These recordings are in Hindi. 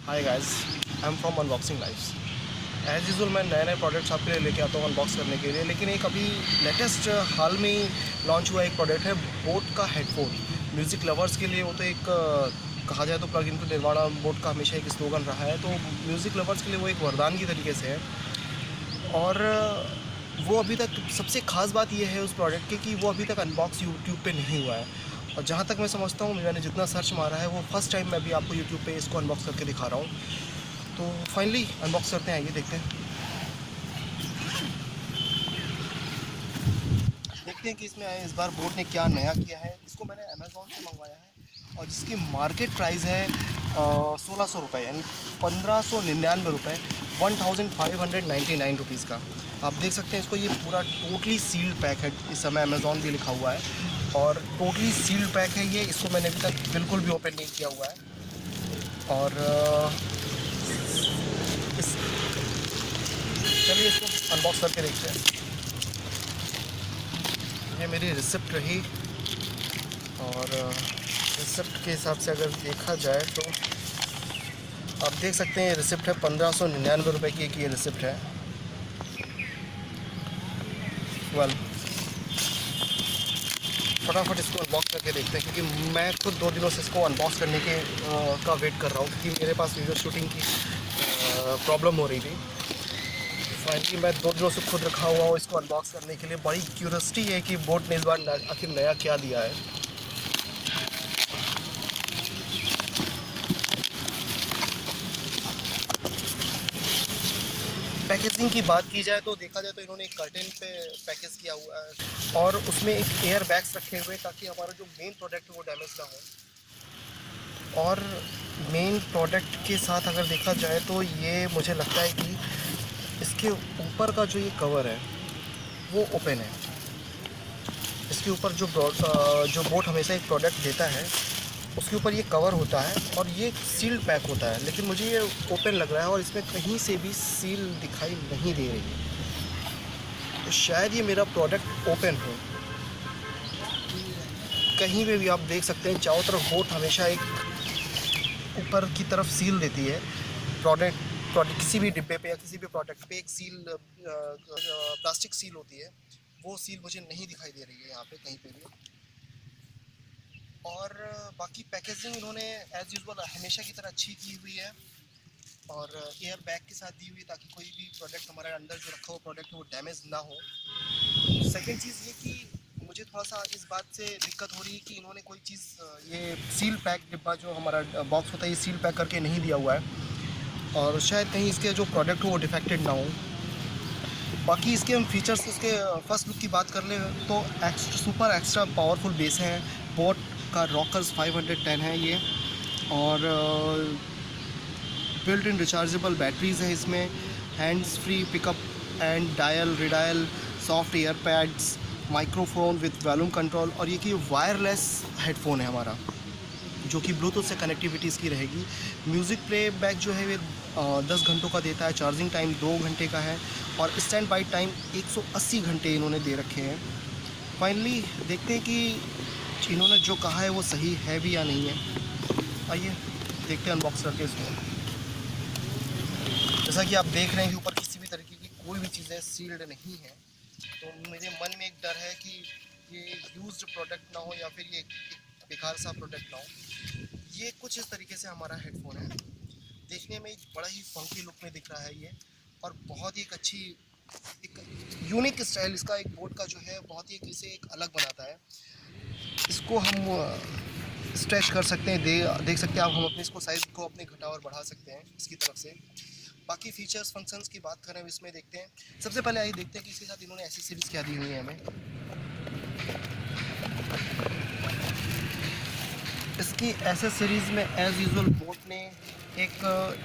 Hi guys, I am from unboxing lives. As usual मैं नए नए प्रोडक्ट्स आपके लिए लेके आता हूँ अनबॉक्स करने के लिए, लेकिन एक अभी लेटेस्ट हाल में ही लॉन्च हुआ एक प्रोडक्ट है बोट का हेडफोन। म्यूज़िक लवर्स के लिए वो तो एक कहा जाए तो plug in to nirvana boat का हमेशा एक स्लोगन रहा है, तो म्यूज़िक लवर्स के लिए वो एक वरदान की तरीके से है। और वो अभी तक सबसे ख़ास बात ये है उस प्रोडक्ट की कि वो अभी तक अनबॉक्स यूट्यूब पे नहीं हुआ है। और जहाँ तक मैं समझता हूँ, मैंने जितना सर्च मारा है, वो फर्स्ट टाइम मैं अभी आपको यूट्यूब पे इसको अनबॉक्स करके दिखा रहा हूँ। तो फाइनली अनबॉक्स करते हैं, आइए देखते हैं। देखते हैं कि इसमें इस बार बोट ने क्या नया किया है। इसको मैंने अमेज़ॉन से मंगवाया है और जिसकी मार्केट प्राइस है 1600 रुपये, यानी 1599 रुपये, 1599 रुपीज़ का। आप देख सकते हैं इसको, ये पूरा टोटली सील्ड पैक है। इस समय अमेज़ॉन भी लिखा हुआ है और टोटली सील्ड पैक है ये। इसको मैंने अभी तक बिल्कुल भी ओपन नहीं किया हुआ है। और इस चलिए इसको अनबॉक्स करके देखते हैं। ये मेरी रिसिप्ट रही और रिसिप्ट के हिसाब से अगर देखा जाए तो आप देख सकते हैं ये रिसिप्ट है 1599 रुपये की। एक ये रिसिप्ट है। वेल, फटाफट इसको अनबॉक्स करके देखते हैं, क्योंकि मैं खुद 2 दिनों से इसको अनबॉक्स करने के का वेट कर रहा हूँ, क्योंकि मेरे पास वीडियो शूटिंग की प्रॉब्लम हो रही थी। फाइनली मैं 2 दिनों से खुद रखा हुआ हूँ इसको अनबॉक्स करने के लिए। बड़ी क्यूरियोसिटी है कि बोट ने इस बार आखिर नया क्या दिया है। पैकेजिंग की बात की जाए तो देखा जाए तो इन्होंने एक कर्टेन पे पैकेज किया हुआ है और उसमें एक एयर बैग्स रखे हुए हैं ताकि हमारा जो मेन प्रोडक्ट है वो डैमेज ना हो। और मेन प्रोडक्ट के साथ अगर देखा जाए तो ये मुझे लगता है कि इसके ऊपर का जो ये कवर है वो ओपन है। इसके ऊपर जो बोट हमेशा एक प्रोडक्ट देता है उसके ऊपर ये कवर होता है और ये सील्ड पैक होता है, लेकिन मुझे ये ओपन लग रहा है और इसमें कहीं से भी सील दिखाई नहीं दे रही है। तो शायद ये मेरा प्रोडक्ट ओपन हो। कहीं पे भी आप देख सकते हैं चारों तरफ बोट हमेशा एक ऊपर की तरफ सील देती है। प्रोडक्ट प्रोडक्ट किसी भी डिब्बे पे या किसी भी प्रोडक्ट पे एक सील, प्लास्टिक सील होती है। वो सील मुझे नहीं दिखाई दे रही है यहाँ पे कहीं पे भी। और बाकी पैकेजिंग इन्होंने एज़ यूजुअल हमेशा की तरह अच्छी की हुई है और एयर बैग के साथ दी हुई, ताकि कोई भी प्रोडक्ट हमारे अंदर जो रखा हुआ प्रोडक्ट है वो डैमेज ना हो। सेकंड चीज़ ये कि मुझे थोड़ा सा इस बात से दिक्कत हो रही है कि इन्होंने कोई चीज़, ये सील पैक डिब्बा जो हमारा बॉक्स होता है ये सील पैक करके नहीं दिया हुआ है और शायद कहीं इसके जो प्रोडक्ट हो वो डिफेक्टेड ना हो। बाकी इसके हम फीचर्स, इसके फर्स्ट लुक की बात कर ले तो सुपर एक्स्ट्रा पावरफुल बेस है। बोट का रॉकर्स 510 है ये। और बिल्ट इन रिचार्जेबल बैटरीज़ है इसमें। Hands free pickup and dial redial, soft air pads, microphone with volume control. और ये कि वायरलेस हेडफोन है हमारा, जो कि ब्लूटूथ से कनेक्टिविटी इसकी रहेगी। म्यूज़िक प्लेबैक जो है वे 10 घंटों का देता है। चार्जिंग टाइम 2 घंटे का है और स्टैंड बाई टाइम 180 घंटे इन्होंने दे रखे हैं। फाइनली देखते हैं कि इन्होंने जो कहा है वो सही है भी या नहीं है। आइए देखते हैं अनबॉक्स करके इसको। जैसा कि आप देख रहे हैं कि ऊपर किसी भी तरीके की कोई भी चीज़ें सील्ड नहीं है, तो मेरे मन में एक डर है कि ये यूज्ड प्रोडक्ट ना हो या फिर ये एक बेकार सा प्रोडक्ट ना हो। ये कुछ इस तरीके से हमारा हेडफोन है। देखने में एक बड़ा ही फंकी लुक में दिख रहा है ये, और बहुत ही एक अच्छी, एक यूनिक स्टाइल इसका एक बोट का जो है बहुत ही इसे एक अलग बनाता है। इसको हम स्ट्रेच कर सकते हैं, देख सकते हैं आप। हम अपने इसको साइज़ को अपने घटा और बढ़ा सकते हैं इसकी तरफ से। बाकी फीचर्स फंक्शंस की बात करें इसमें, देखते हैं। सबसे पहले आइए देखते हैं कि इसके साथ इन्होंने एसेसरीज क्या दी हुई है हमें। इसकी एसेसरीज़ में एज़ यूजुअल बोट ने एक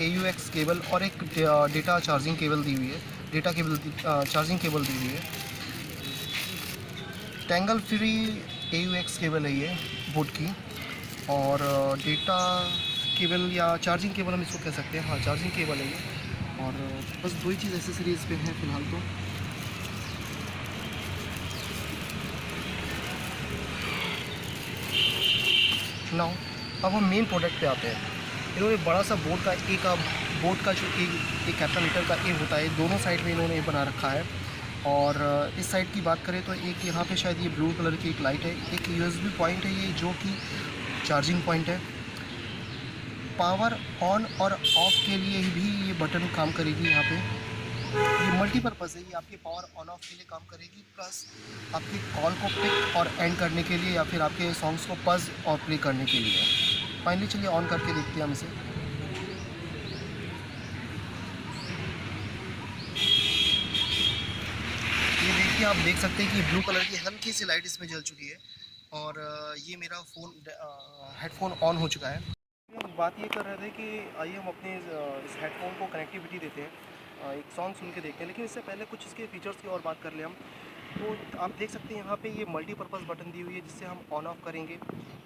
AUX केबल और एक डेटा चार्जिंग केबल दी हुई है। चार्जिंग केबल दी हुई है। टैंगल फ्री AUX केबल है ये बोट की। और डेटा केबल या चार्जिंग केबल हम इसको कह सकते हैं। हाँ, चार्जिंग केबल है ये। और बस 2 ही चीज़ एसेसरीज़ पे हैं फ़िलहाल तो। नाउ अब हम मेन प्रोडक्ट पे आते हैं। इन्होंने बड़ा सा बोर्ड का जो एक कैपिटल लीटर का ए होता है, दोनों साइड में इन्होंने बना रखा है। और इस साइड की बात करें तो एक यहाँ पे शायद ये ब्लू कलर की एक लाइट है, एक यूएसबी पॉइंट है ये जो कि चार्जिंग पॉइंट है। पावर ऑन और ऑफ के लिए भी ये बटन काम करेगी। यहाँ पे ये मल्टीपर्पज़ है, ये आपके पावर ऑन ऑफ के लिए काम करेगी, प्लस आपकी कॉल को पिक और एंड करने के लिए या फिर आपके सॉन्ग्स को पज और प्ले करने के लिए। फाइनली चलिए ऑन करके देखते हैं हम इसे। ये देखिए, आप देख सकते हैं कि ब्लू कलर की हल्की सी लाइट इसमें जल चुकी है और ये मेरा हेडफोन ऑन हो चुका है। हम बात ये कर रहे थे कि आइए हम अपने इस हेडफोन को कनेक्टिविटी देते हैं, एक सॉन्ग सुन के देखते हैं। लेकिन इससे पहले कुछ इसके फीचर्स की और बात कर लें हम। तो आप देख सकते हैं यहाँ पे ये मल्टीपर्पज़ बटन दी हुई है जिससे हम ऑन ऑफ करेंगे,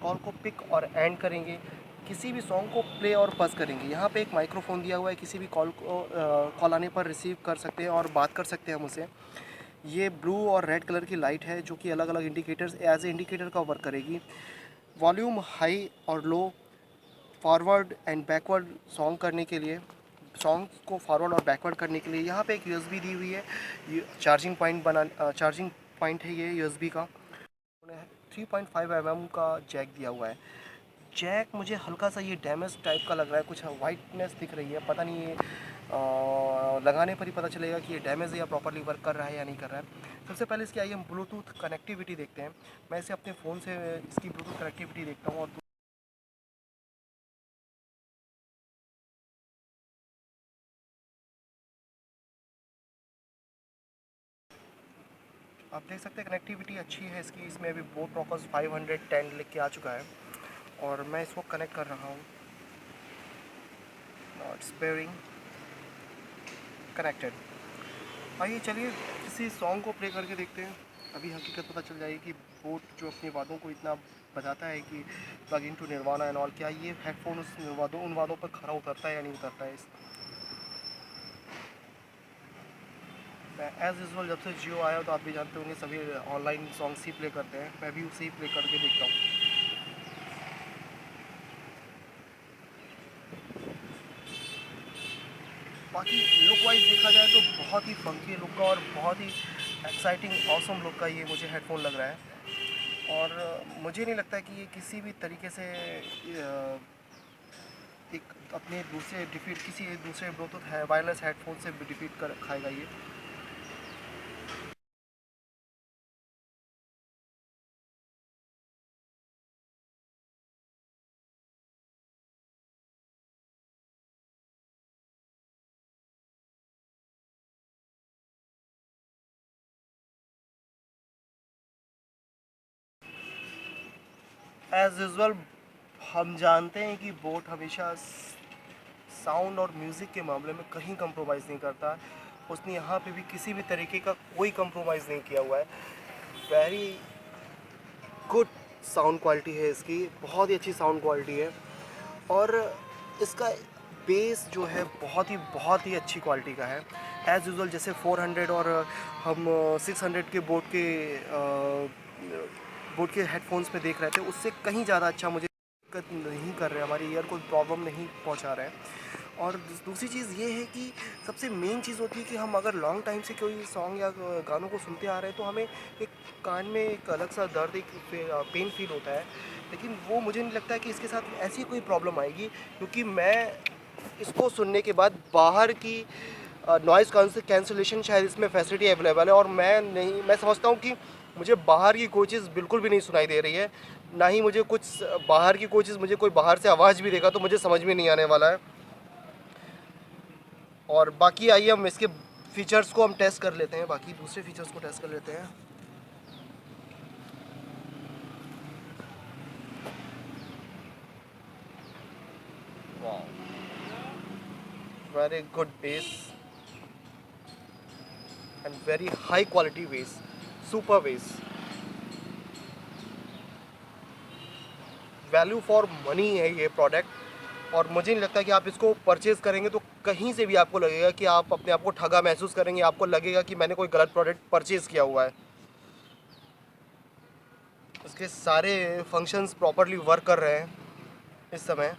कॉल को पिक और एंड करेंगे, किसी भी सॉन्ग को प्ले और पॉज करेंगे। यहाँ पे एक माइक्रोफोन दिया हुआ है, किसी भी कॉल आने पर रिसीव कर सकते हैं और बात कर सकते हैं हम उसे। ये ब्लू और रेड कलर की लाइट है जो कि अलग अलग इंडिकेटर्स एज ए इंडिकेटर का वर्क करेगी। वॉल्यूम हाई और लो, फॉरवर्ड एंड बैकवर्ड सॉन्ग करने के लिए, सॉन्ग्स को फॉरवर्ड और बैकवर्ड करने के लिए यहाँ पे एक यूएसबी दी हुई है। ये चार्जिंग पॉइंट है ये यूएसबी का। 3.5 mm का जैक दिया हुआ है। जैक मुझे हल्का सा ये डैमेज टाइप का लग रहा है, कुछ वाइटनेस दिख रही है, पता नहीं ये लगाने पर ही पता चलेगा कि ये डैमेज है या प्रॉपरली वर्क कर रहा है या नहीं कर रहा है। सबसे पहले इसकी आइए हम ब्लूटूथ कनेक्टिविटी देखते हैं। मैं इसे अपने फ़ोन से इसकी ब्लूटूथ कनेक्टिविटी देखता हूँ। और आप देख सकते हैं कनेक्टिविटी अच्छी है इसकी। इसमें अभी बोट रॉकर्स 510 लिख के आ चुका है और मैं इसको कनेक्ट कर रहा हूँ। It's bearing connected. आइए चलिए किसी सॉन्ग को प्ले करके देखते हैं, अभी हकीकत पता चल जाएगी कि बोट जो अपने वादों को इतना बताता है कि plug in to Nirvana and all, क्या ये हेडफोन उन वादों पर खरा उतरता है या नहीं उतरता है। एज़ यूजुअल जब से जियो आया तो आप भी जानते होंगे सभी ऑनलाइन सॉन्ग्स ही प्ले करते हैं, मैं भी उसे ही प्ले करके देखता हूँ। बाकी लुक वाइज देखा जाए तो बहुत ही फंकी लुक का और बहुत ही एक्साइटिंग ऑसम लुक का ये मुझे हेडफोन लग रहा है। और मुझे नहीं लगता कि ये किसी भी तरीके से एक अपने किसी दूसरे ब्लूटूथ है वायरलेस हेडफोन से डिफीट कर खाएगा ये। एज़ यूजुअल हम जानते हैं कि बोट हमेशा साउंड और म्यूज़िक के मामले में कहीं कंप्रोमाइज़ नहीं करता। उसने यहाँ पे भी किसी भी तरीके का कोई कंप्रोमाइज़ नहीं किया हुआ है। वेरी गुड साउंड क्वालिटी है इसकी, बहुत ही अच्छी साउंड क्वालिटी है। और इसका बेस जो है बहुत ही अच्छी क्वालिटी का है। एज़ यूजुअल जैसे 400 और हम 600 के बोट के हेडफोन्स में देख रहे थे, उससे कहीं ज़्यादा अच्छा मुझे दिक्कत नहीं कर रहे, हमारे ईयर को प्रॉब्लम नहीं पहुंचा रहे हैं। और दूसरी चीज़ ये है कि सबसे मेन चीज़ होती है कि हम अगर लॉन्ग टाइम से कोई सॉन्ग या गानों को सुनते आ रहे हैं तो हमें एक कान में एक अलग सा दर्द, एक पेन फील होता है। लेकिन वो मुझे नहीं लगता है कि इसके साथ ऐसी कोई प्रॉब्लम आएगी, क्योंकि मैं इसको सुनने के बाद बाहर की नॉइज़ कैंसलेशन शायद इसमें फैसिलिटी अवेलेबल है। और मैं समझता हूँ कि मुझे बाहर की कोई चीज़ बिल्कुल भी नहीं सुनाई दे रही है, ना ही मुझे कुछ बाहर की कोई चीज़, मुझे कोई बाहर से आवाज़ भी देगा तो मुझे समझ में नहीं आने वाला है। और बाकी आइए हम इसके फीचर्स को हम टेस्ट कर लेते हैं, बाकी दूसरे फीचर्स को टेस्ट कर लेते हैं। Very good base and very high quality base, super base, value for money है ये प्रोडक्ट। और मुझे नहीं लगता कि आप इसको परचेज़ करेंगे तो कहीं से भी आपको लगेगा कि आप अपने आप को ठगा महसूस करेंगे, आपको लगेगा कि मैंने कोई गलत प्रोडक्ट परचेज़ किया हुआ है। इसके सारे फंक्शंस प्रॉपरली वर्क कर रहे हैं इस समय।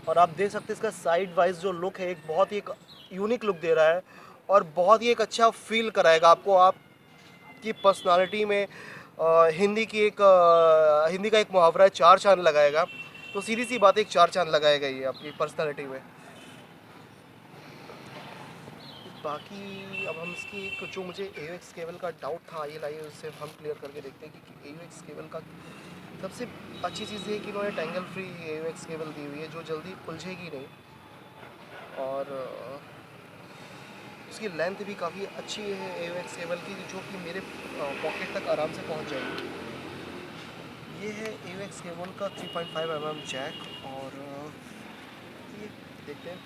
और आप देख सकते हैं इसका साइड वाइज जो लुक है एक बहुत ही एक यूनिक लुक दे रहा है और बहुत ही एक अच्छा फील कराएगा आपको आपकी पर्सनालिटी में। हिंदी की एक हिंदी का एक मुहावरा है, चार चांद लगाएगा। तो सीधी सी बात है, एक चार चांद लगाएगा ये आपकी पर्सनालिटी में। बाकी अब हम इसकी एक जो मुझे AUX केबल का डाउट था, आइए लाइए उससे हम क्लियर करके देखते हैं कि AUX केबल का सबसे अच्छी चीज़ ये है कि इन्होंने टैंगल फ्री AUX केबल दी हुई है जो जल्दी उलझेगी नहीं। और उसकी लेंथ भी काफ़ी अच्छी है AUX केबल की, जो कि मेरे पॉकेट तक आराम से पहुंच जाएगी। ये है AUX केबल का 3.5 mm जैक। और ये देखते हैं।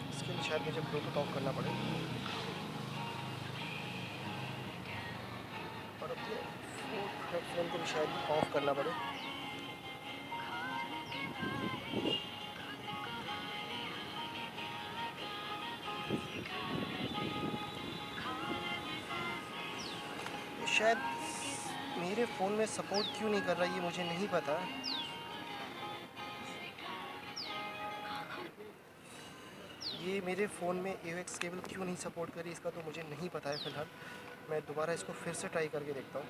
इसके लिए शायद मुझे ब्लूटूथ ऑफ करना पड़े और अपने हेडफोन को भी शायद ऑफ करना पड़े। तो शायद मेरे फ़ोन में सपोर्ट क्यों नहीं कर रहा ये मुझे नहीं पता। ये मेरे फ़ोन में AUX केबल क्यों नहीं सपोर्ट करी इसका तो मुझे नहीं पता है फ़िलहाल। मैं दोबारा इसको फिर से ट्राई करके देखता हूँ।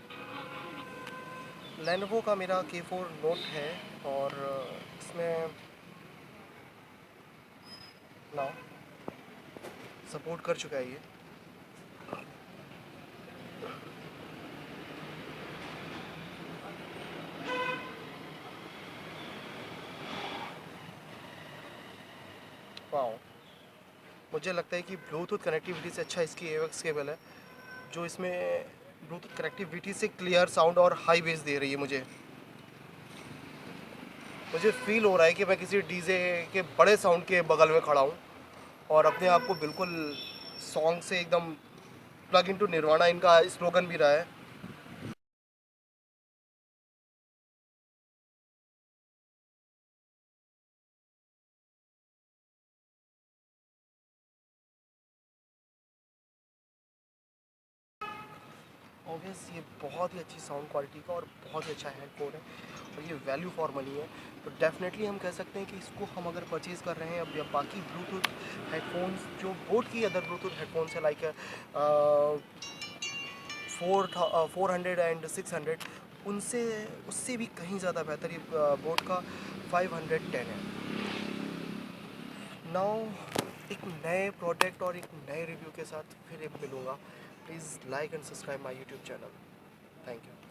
लेनोवो का मेरा K4 नोट है और इसमें ना सपोर्ट कर चुका है ये। वाओ, मुझे लगता है कि ब्लूटूथ कनेक्टिविटी से अच्छा इसकी AUX केबल है, जो इसमें ब्लूटूथ कनेक्टिविटी से क्लियर साउंड और हाई बेस दे रही है मुझे। मुझे फील हो रहा है कि मैं किसी डीजे के बड़े साउंड के बगल में खड़ा हूँ और अपने आप को बिल्कुल सॉन्ग से एकदम प्लग इनटू निर्वाणा इनका स्लोगन भी रहा है। ऑब्वियस ये बहुत ही अच्छी साउंड क्वालिटी का और बहुत ही अच्छा हेडफोन है और ये वैल्यू फॉर मनी है। तो डेफिनेटली हम कह सकते हैं कि इसको हम अगर परचेज़ कर रहे हैं अब या बाकी ब्लूटूथ हेडफोन्स जो बोट की अदर ब्लूटूथ हेडफोन्स है लाइक 400 एंड 600, उनसे उससे भी कहीं ज़्यादा बेहतर ये बोट का 510 है। नाउ एक नए प्रोडक्ट और एक नए रिव्यू के साथ फिर एक मिलूँगा। Please like and subscribe my YouTube channel. Thank you.